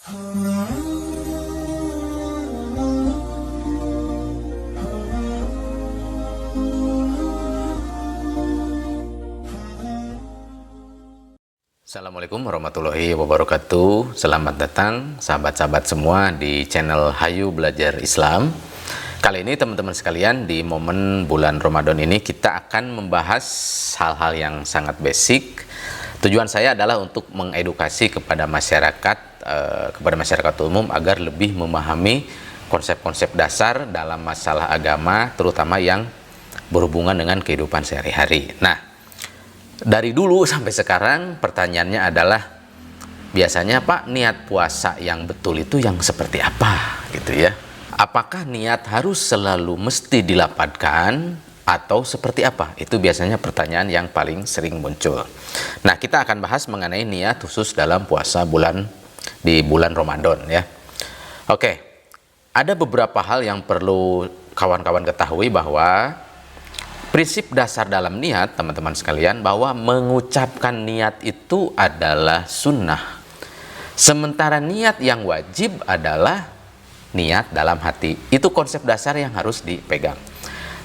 Assalamualaikum warahmatullahi wabarakatuh. Selamat datang sahabat-sahabat semua di channel Hayu Belajar Islam. Kali ini teman-teman sekalian, di momen bulan Ramadan ini kita akan membahas hal-hal yang sangat basic. Tujuan saya adalah untuk mengedukasi kepada masyarakat umum agar lebih memahami konsep-konsep dasar dalam masalah agama, terutama yang berhubungan dengan kehidupan sehari-hari. Nah, dari dulu sampai sekarang pertanyaannya adalah, biasanya Pak, niat puasa yang betul itu yang seperti apa gitu ya? Apakah niat harus selalu mesti dilapatkan atau seperti apa? Itu biasanya pertanyaan yang paling sering muncul. Nah, kita akan bahas mengenai niat khusus dalam puasa di bulan Ramadan ya. Oke, ada beberapa hal yang perlu kawan-kawan ketahui, bahwa prinsip dasar dalam niat, teman-teman sekalian, bahwa mengucapkan niat itu adalah sunnah. Sementara niat yang wajib adalah niat dalam hati. Itu konsep dasar yang harus dipegang.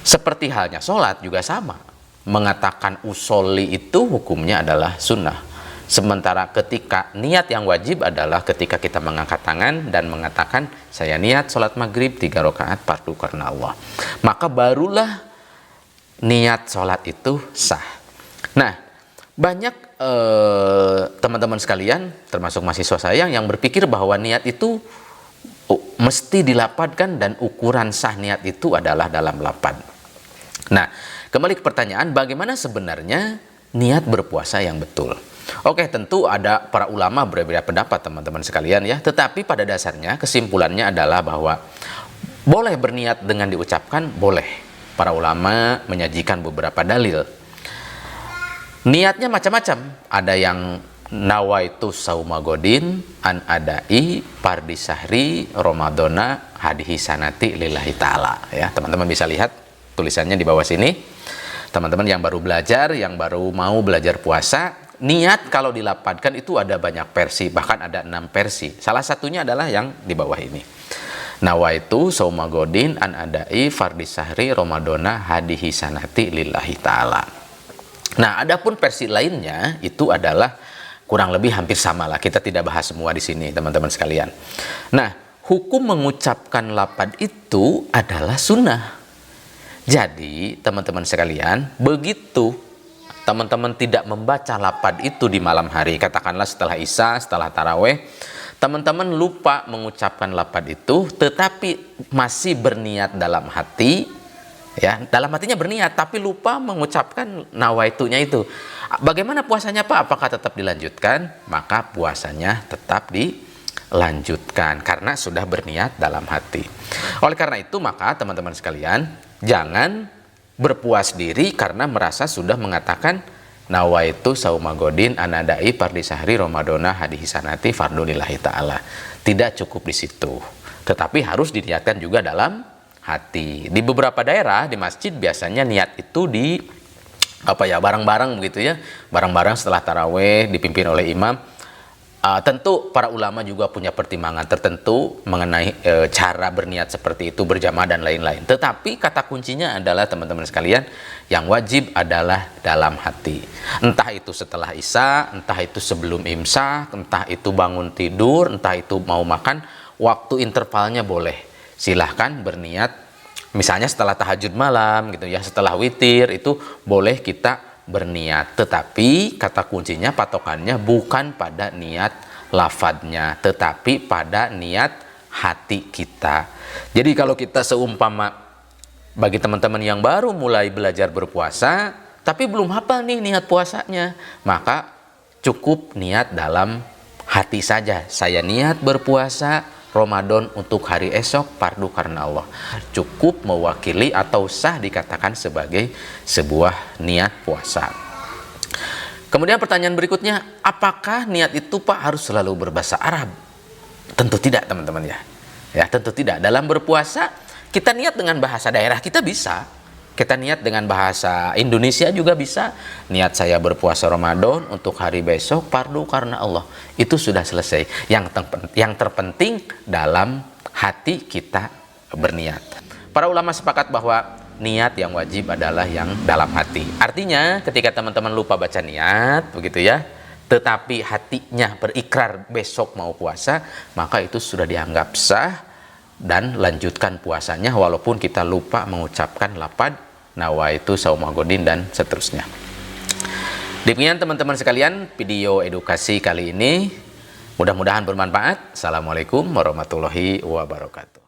Seperti halnya sholat juga sama. Mengatakan usolli itu hukumnya adalah sunnah. Sementara ketika niat yang wajib adalah ketika kita mengangkat tangan dan mengatakan, saya niat sholat maghrib 3 rakaat fardu karena Allah. Maka barulah niat sholat itu sah. Nah, banyak teman-teman sekalian, termasuk mahasiswa saya, yang berpikir bahwa niat itu mesti dilapatkan dan ukuran sah niat itu adalah dalam lapad. Nah, kembali ke pertanyaan, bagaimana sebenarnya niat berpuasa yang betul? Oke, tentu ada para ulama berbeda pendapat, teman-teman sekalian ya. Tetapi pada dasarnya kesimpulannya adalah bahwa boleh berniat dengan diucapkan, boleh. Para ulama menyajikan beberapa dalil. Niatnya macam-macam. Ada yang nawaitu saumagodin an adai pardi sahri Ramadana hadihi sanati lillahi ta'ala ya. Teman-teman bisa lihat tulisannya di bawah sini. Teman-teman yang baru belajar, yang baru mau belajar puasa, niat kalau dilapatkan itu ada banyak versi, bahkan ada 6 versi. Salah satunya adalah yang di bawah ini. Nawaitu saumagodin an adai fardi sahri Ramadana hadihi sanati lillahi ta'ala. Nah, adapun versi lainnya itu adalah kurang lebih hampir sama lah. Kita tidak bahas semua di sini, teman-teman sekalian. Nah, hukum mengucapkan lapad itu adalah sunnah. Jadi, teman-teman sekalian, begitu teman-teman tidak membaca lapad itu di malam hari, katakanlah setelah Isya, setelah taraweh, teman-teman lupa mengucapkan lapad itu, tetapi masih berniat dalam hati, ya, dalam hatinya berniat, tapi lupa mengucapkan nawaitunya itu. Bagaimana puasanya Pak? Apakah tetap dilanjutkan? Maka puasanya tetap dilanjutkan, karena sudah berniat dalam hati. Oleh karena itu, maka teman-teman sekalian, jangan berpuas diri karena merasa sudah mengatakan nawaitu saumagodin anadai pardi sahri Ramadana hadihi sanati fardu lillahi ta'ala. Tidak cukup di situ, tetapi harus diniatkan juga dalam hati. Di beberapa daerah di masjid biasanya niat itu bareng-bareng begitu ya, bareng-bareng setelah taraweh dipimpin oleh imam. Tentu para ulama juga punya pertimbangan tertentu mengenai cara berniat seperti itu, berjamaah dan lain-lain. Tetapi kata kuncinya adalah, teman-teman sekalian, yang wajib adalah dalam hati. Entah itu setelah Isya, entah itu sebelum imsak, entah itu bangun tidur, entah itu mau makan, waktu intervalnya boleh. Silahkan berniat, misalnya setelah tahajud malam gitu ya, setelah witir, itu boleh kita berniat. Tetapi kata kuncinya, patokannya bukan pada niat lafadznya, tetapi pada niat hati kita. Jadi kalau kita seumpama, bagi teman-teman yang baru mulai belajar berpuasa tapi belum hafal nih niat puasanya, maka cukup niat dalam hati saja. Saya niat berpuasa Ramadan untuk hari esok fardu karena Allah. Cukup mewakili atau sah dikatakan sebagai sebuah niat puasa. Kemudian pertanyaan berikutnya, apakah niat itu Pak harus selalu berbahasa Arab? Tentu tidak, teman-teman ya. Ya, tentu tidak. Dalam berpuasa kita niat dengan bahasa daerah kita bisa. Kita niat dengan bahasa Indonesia juga bisa. Niat saya berpuasa Ramadan untuk hari besok fardu karena Allah. Itu sudah selesai. Yang terpenting dalam hati kita berniat. Para ulama sepakat bahwa niat yang wajib adalah yang dalam hati. Artinya ketika teman-teman lupa baca niat, begitu ya, tetapi hatinya berikrar besok mau puasa, maka itu sudah dianggap sah dan lanjutkan puasanya walaupun kita lupa mengucapkan lafaz nawaitu sauma godin dan seterusnya. Demikian teman-teman sekalian video edukasi kali ini, mudah-mudahan bermanfaat. Assalamualaikum warahmatullahi wabarakatuh.